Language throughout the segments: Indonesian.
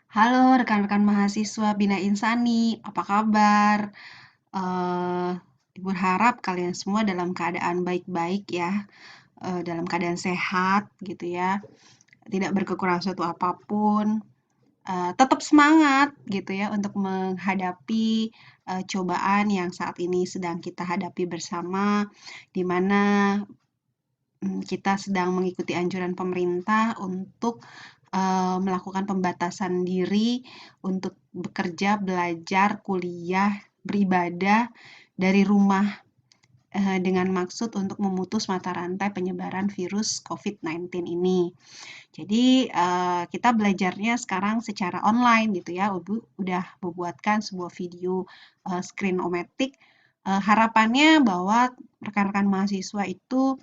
Halo rekan-rekan mahasiswa Bina Insani, apa kabar? Eh, Ibu harap kalian semua dalam keadaan baik-baik ya, dalam keadaan sehat gitu ya, tidak berkekurangan suatu apapun, tetap semangat gitu ya untuk menghadapi cobaan yang saat ini sedang kita hadapi bersama, di mana kita sedang mengikuti anjuran pemerintah untuk melakukan pembatasan diri untuk bekerja, belajar, kuliah, beribadah dari rumah dengan maksud untuk memutus mata rantai penyebaran virus COVID-19 ini. Jadi kita belajarnya sekarang secara online gitu ya. Ibu udah membuatkan sebuah video screenometric. Harapannya bahwa rekan-rekan mahasiswa itu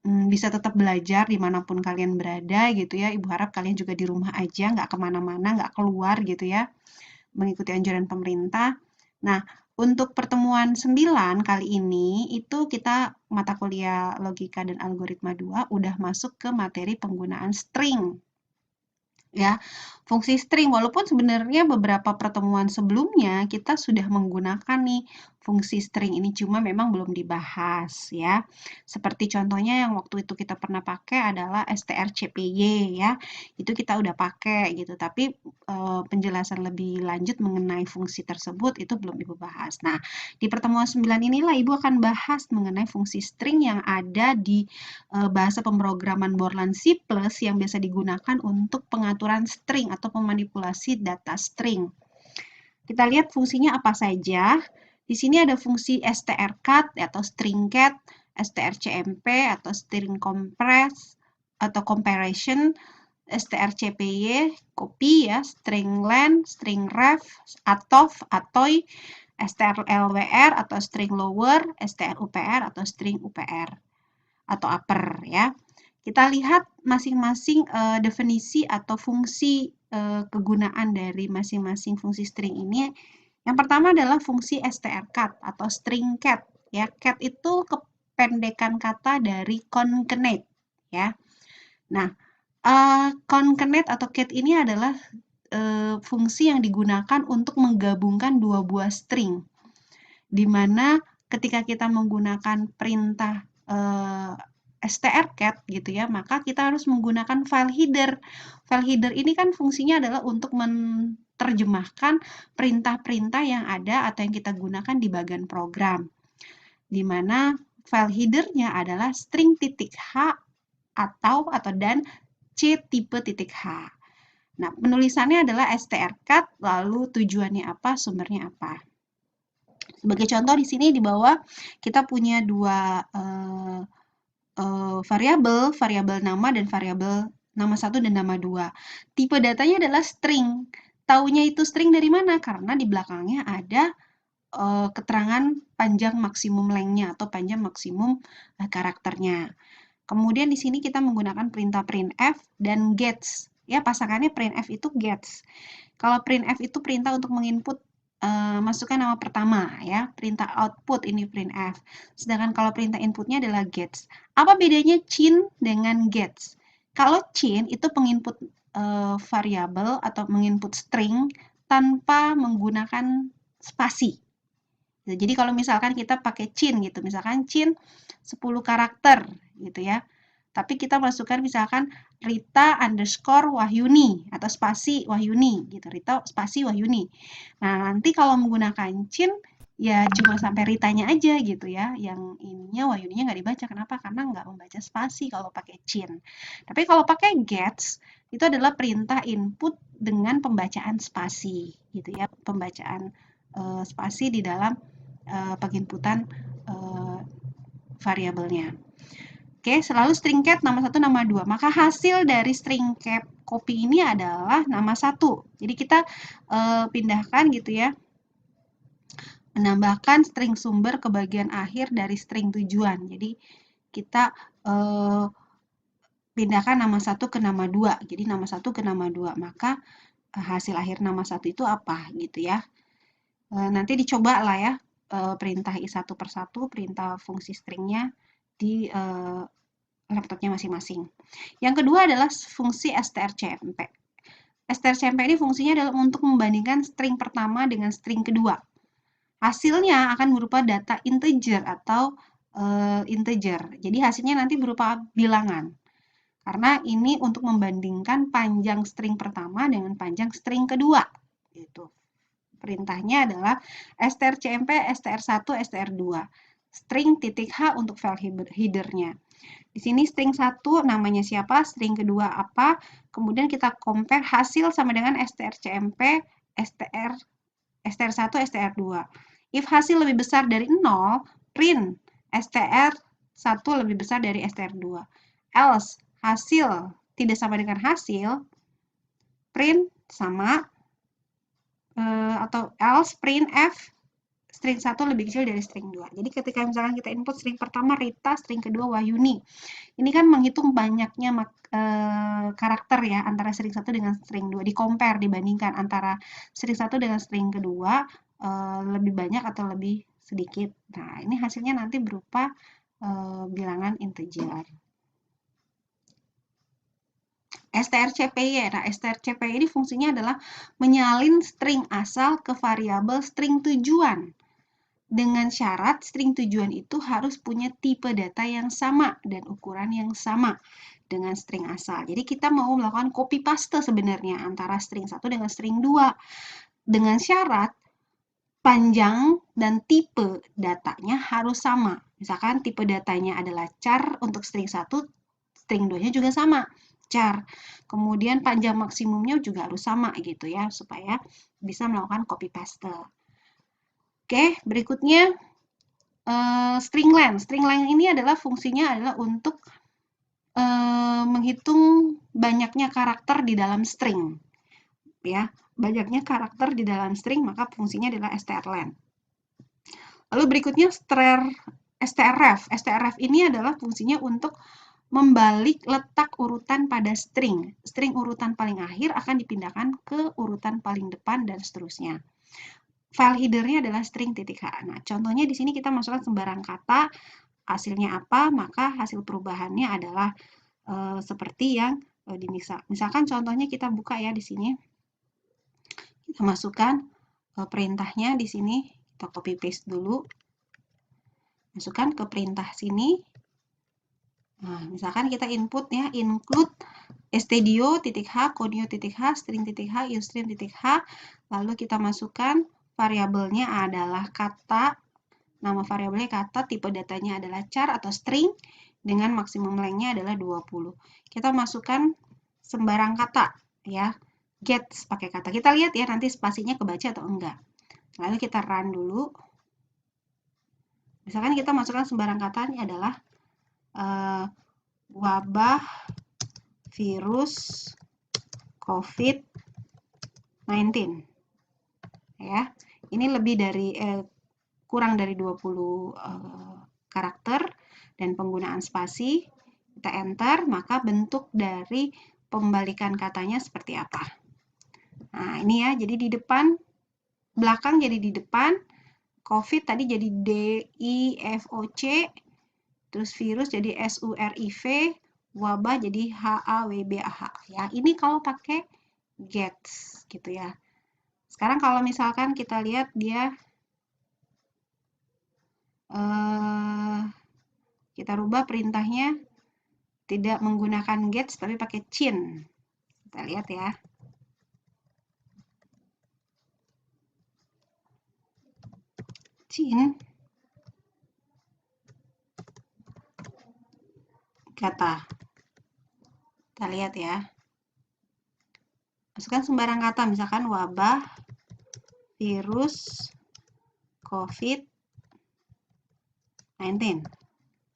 bisa tetap belajar dimanapun kalian berada gitu ya. Ibu harap kalian juga di rumah aja, nggak kemana-mana, nggak keluar gitu ya, mengikuti anjuran pemerintah. Nah, untuk pertemuan 9 kali ini, itu kita mata kuliah logika dan algoritma 2 udah masuk ke materi penggunaan string. Ya, fungsi string walaupun sebenarnya beberapa pertemuan sebelumnya kita sudah menggunakan nih fungsi string ini cuma memang belum dibahas ya. Seperti contohnya yang waktu itu kita pernah pakai adalah strcpy ya. Itu kita udah pakai gitu, tapi penjelasan lebih lanjut mengenai fungsi tersebut itu belum Ibu bahas. Nah, di pertemuan 9 inilah Ibu akan bahas mengenai fungsi string yang ada di bahasa pemrograman Borland C+ yang biasa digunakan untuk pengaturan string atau memanipulasi data string. Kita lihat fungsinya apa saja. Di sini ada fungsi strcat atau stringcat, strcmp atau string compress atau comparison, strcpy, copy ya, string len, string ref, atof, atoy, strlwr atau string lower, strupr atau string upr atau upper ya. Kita lihat masing-masing definisi atau fungsi kegunaan dari masing-masing fungsi string ini. Yang pertama adalah fungsi strcat atau stringcat ya. Cat itu kependekan kata dari concatenate ya. Nah, concatenate atau cat ini adalah fungsi yang digunakan untuk menggabungkan dua buah string, di mana ketika kita menggunakan perintah strcat gitu ya, maka kita harus menggunakan file header. File header ini kan fungsinya adalah untuk menerjemahkan perintah-perintah yang ada atau yang kita gunakan di bagian program, di mana file headernya adalah string titik h atau dan c tipe titik h. Nah, penulisannya adalah strcat, lalu tujuannya apa, sumbernya apa. Sebagai contoh di sini di bawah kita punya dua variabel nama dan variabel nama 1 dan nama 2. Tipe datanya adalah string. Taunya itu string dari mana? Karena di belakangnya ada keterangan panjang maksimum length-nya atau panjang maksimum karakternya. Kemudian di sini kita menggunakan perintah printf dan gets. Ya, pasangannya printf itu gets. Kalau printf itu perintah untuk menginput masukkan nama pertama ya, perintah output ini printf. Sedangkan kalau perintah inputnya adalah gets. Apa bedanya cin dengan gets? Kalau cin itu penginput variabel atau menginput string tanpa menggunakan spasi. Jadi kalau misalkan kita pakai cin gitu, misalkan cin 10 karakter gitu ya. Tapi kita masukkan misalkan Rita underscore Wahyuni atau spasi Wahyuni gitu. Rita spasi Wahyuni. Nah, nanti kalau menggunakan cin ya cuma sampai Ritanya aja gitu ya. Yang ininya Wahyuninya nggak dibaca. Kenapa? Karena nggak membaca spasi kalau pakai cin. Tapi kalau pakai gets itu adalah perintah input dengan pembacaan spasi gitu ya. Pembacaan spasi di dalam penginputan variabelnya. Oke, selalu string cat nama 1, nama 2. Maka hasil dari string cat copy ini adalah nama 1. Jadi kita pindahkan gitu ya, menambahkan string sumber ke bagian akhir dari string tujuan. Jadi kita pindahkan nama 1 ke nama 2. Jadi nama 1 ke nama 2. Maka hasil akhir nama 1 itu apa gitu ya. Nanti dicoba lah ya perintah satu persatu, perintah fungsi stringnya di laptopnya masing-masing. Yang kedua adalah fungsi strcmp. strcmp ini fungsinya adalah untuk membandingkan string pertama dengan string kedua. Hasilnya akan berupa data integer atau integer. Jadi hasilnya nanti berupa bilangan. Karena ini untuk membandingkan panjang string pertama dengan panjang string kedua. Gitu. Perintahnya adalah strcmp str1 str2. String titik h untuk file headernya. Di sini string 1 namanya siapa, string kedua apa, kemudian kita compare hasil sama dengan strcmp str1 str2. If hasil lebih besar dari 0, print str1 lebih besar dari str2. Else hasil tidak sama dengan hasil, print sama atau else print f string 1 lebih kecil dari string 2. Jadi ketika misalkan kita input string pertama Rita, string kedua Wahyuni. Ini kan menghitung banyaknya karakter ya antara string 1 dengan string 2. Di-compare, dibandingkan antara string 1 dengan string kedua lebih banyak atau lebih sedikit. Nah, ini hasilnya nanti berupa bilangan integer. strcpy. Nah, strcpy ini fungsinya adalah menyalin string asal ke variabel string tujuan. Dengan syarat string tujuan itu harus punya tipe data yang sama dan ukuran yang sama dengan string asal. Jadi kita mau melakukan copy paste sebenarnya antara string 1 dengan string 2. Dengan syarat panjang dan tipe datanya harus sama. Misalkan tipe datanya adalah char untuk string 1, string 2-nya juga sama, char. Kemudian panjang maksimumnya juga harus sama gitu ya, supaya bisa melakukan copy paste. Oke, berikutnya string length. String length ini adalah fungsinya adalah untuk menghitung banyaknya karakter di dalam string. Ya, banyaknya karakter di dalam string, maka fungsinya adalah strlength. Lalu berikutnya strref. Strref ini adalah fungsinya untuk membalik letak urutan pada string. String urutan paling akhir akan dipindahkan ke urutan paling depan dan seterusnya. File headernya adalah string titik h. Nah, contohnya di sini kita masukkan sembarang kata, hasilnya apa, maka hasil perubahannya adalah seperti yang misalkan contohnya kita buka ya di sini. Kita masukkan perintahnya di sini, kita copy paste dulu. Masukkan ke perintah sini. Nah, misalkan kita input ya, include stdio.h, conio.h, string.h, usestream.h, lalu kita masukkan variabelnya adalah kata, nama variabelnya kata, tipe datanya adalah char atau string, dengan maksimum lengthnya adalah 20. Kita masukkan sembarang kata ya, gets pakai kata. Kita lihat ya nanti spasinya kebaca atau enggak. Lalu kita run dulu. Misalkan kita masukkan sembarang kata, ini adalah wabah virus COVID-19 ya. Ini lebih dari kurang dari 20 karakter dan penggunaan spasi. Kita enter, maka bentuk dari pembalikan katanya seperti apa. Nah, ini ya, jadi di depan, belakang jadi di depan, COVID tadi jadi DIVOC, terus virus jadi SURIV, wabah jadi HAWBAH. Ya, ini kalau pakai gets gitu ya. Sekarang kalau misalkan kita lihat dia kita rubah perintahnya tidak menggunakan gets tapi pakai chin. Kita lihat ya. Chin kata. Kita lihat ya. Masukkan sembarang kata, misalkan wabah, virus, COVID-19.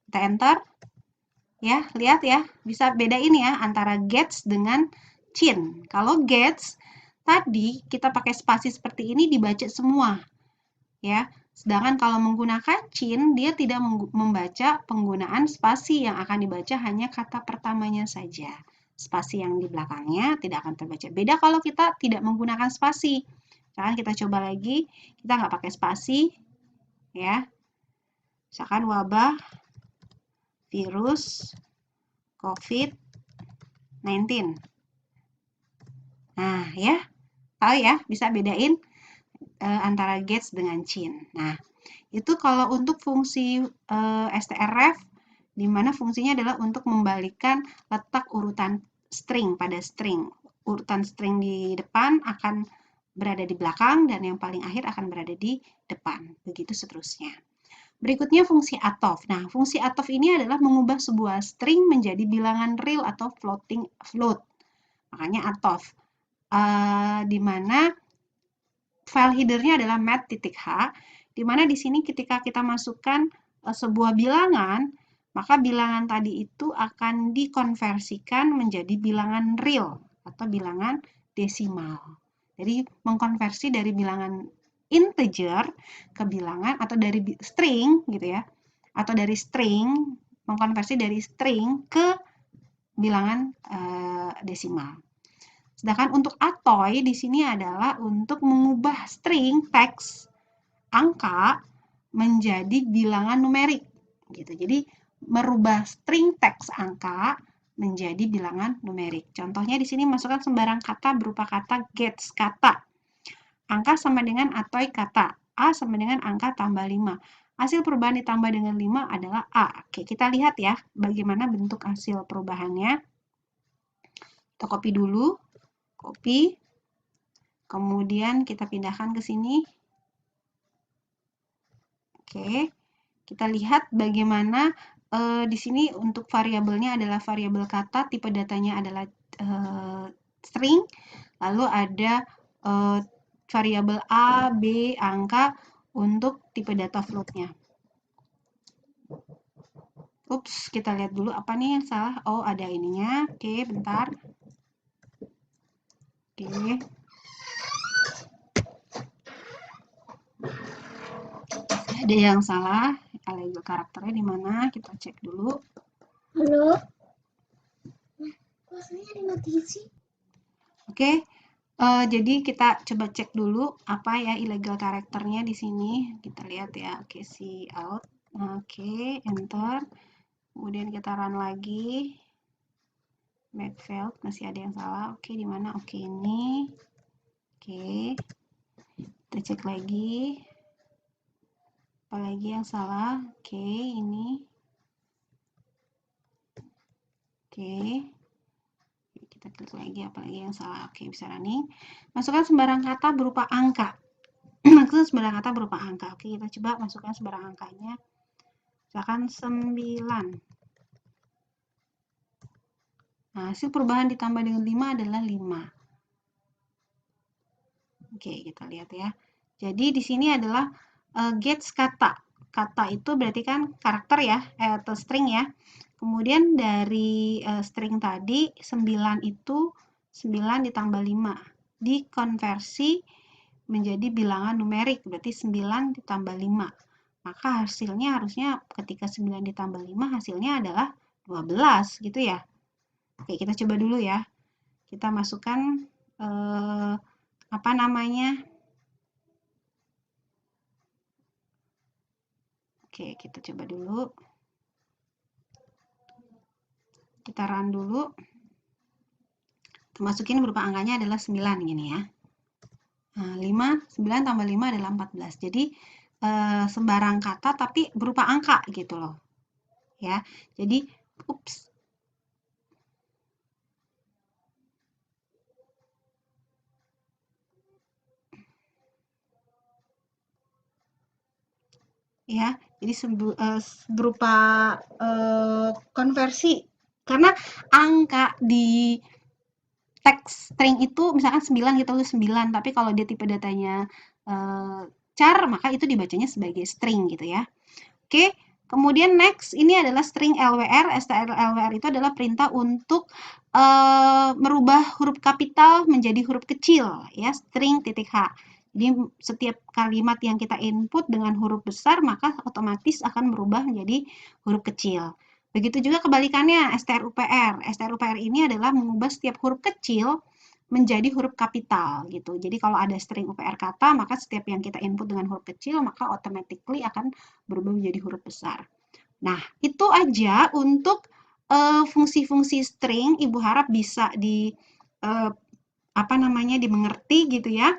Kita enter. Ya, lihat ya. Bisa bedain ya antara gets dengan chin. Kalau gets, tadi kita pakai spasi seperti ini dibaca semua. Ya, sedangkan kalau menggunakan chin, dia tidak membaca penggunaan spasi, yang akan dibaca hanya kata pertamanya saja. Spasi yang di belakangnya tidak akan terbaca. Beda kalau kita tidak menggunakan spasi. Misalkan kita coba lagi, kita nggak pakai spasi, ya. Misalkan wabah, virus, COVID-19. Nah, ya, tahu ya, bisa bedain antara gets dengan chin. Nah, itu kalau untuk fungsi strref, di mana fungsinya adalah untuk membalikan letak urutan string pada string. Urutan string di depan akan berada di belakang dan yang paling akhir akan berada di depan. Begitu seterusnya. Berikutnya fungsi atof. Nah, fungsi atof ini adalah mengubah sebuah string menjadi bilangan real atau float. Makanya atof. Di mana file headernya adalah mat.h, di mana di sini ketika kita masukkan sebuah bilangan, maka bilangan tadi itu akan dikonversikan menjadi bilangan real atau bilangan desimal. Jadi mengkonversi dari bilangan integer ke bilangan atau dari string gitu ya, atau dari string mengkonversi dari string ke bilangan desimal. Sedangkan untuk atoy di sini adalah untuk mengubah string teks angka menjadi bilangan numerik gitu. Jadi merubah string teks angka menjadi bilangan numerik. Contohnya di sini masukkan sembarang kata berupa kata gets kata. Angka sama dengan atoy kata. A sama dengan angka tambah 5. Hasil perubahan ditambah dengan 5 adalah A. Oke, kita lihat ya bagaimana bentuk hasil perubahannya. Kita copy dulu. Copy, kemudian kita pindahkan ke sini. Oke, kita lihat bagaimana di sini untuk variabelnya adalah variabel kata, tipe datanya adalah string, lalu ada variabel A, B, angka untuk tipe data floatnya. Ups, kita lihat dulu apa nih yang salah. Oh, ada ininya. Oke, bentar. Oke. Ada yang salah, illegal karakternya di mana? Kita cek dulu. Halo? Kuasanya dimatiin sih. Oke, jadi kita coba cek dulu apa ya illegal karakternya di sini. Kita lihat ya. Oke, see out. Oke, enter. Kemudian kita run lagi. Back failed, masih ada yang salah. Oke, di mana? Oke, ini. Oke. Kita cek lagi. Apalagi yang salah? Oke, ini. Oke. Kita klik lagi apalagi yang salah. Oke, bisa running. Masukkan sembarang kata berupa angka. Maksudnya sembarang kata berupa angka. Oke, kita coba masukkan sembarang angkanya. Misalkan 9. Nah, hasil perubahan ditambah dengan 5 adalah 5. Oke, kita lihat ya. Jadi di sini adalah gets kata. Kata itu berarti kan karakter ya, atau string ya. Kemudian dari string tadi 9 itu 9 ditambah 5. Dikonversi menjadi bilangan numerik, berarti 9 ditambah 5. Maka hasilnya harusnya ketika 9 ditambah 5 hasilnya adalah 12 gitu ya. Oke, kita coba dulu ya. Kita masukkan apa namanya? Oke, kita coba dulu. Kita run dulu. Kita masukin berupa angkanya adalah 9 gini ya. Nah, 9 tambah 5 adalah 14. Jadi sembarang kata tapi berupa angka gitu loh. Ya. Jadi ups. Ya, jadi berupa konversi. Karena angka di teks string itu misalkan 9 kita tulis 9, tapi kalau dia tipe datanya char, maka itu dibacanya sebagai string gitu ya. Oke, kemudian next ini adalah string LWR. strLWR itu adalah perintah untuk merubah huruf kapital menjadi huruf kecil ya, string titik H. Jadi setiap kalimat yang kita input dengan huruf besar maka otomatis akan berubah menjadi huruf kecil. Begitu juga kebalikannya strUPR. strUPR ini adalah mengubah setiap huruf kecil menjadi huruf kapital gitu. Jadi kalau ada string UPR kata, maka setiap yang kita input dengan huruf kecil, maka automatically akan berubah menjadi huruf besar. Nah, itu aja untuk fungsi-fungsi string. Ibu harap bisa apa namanya, dimengerti gitu ya.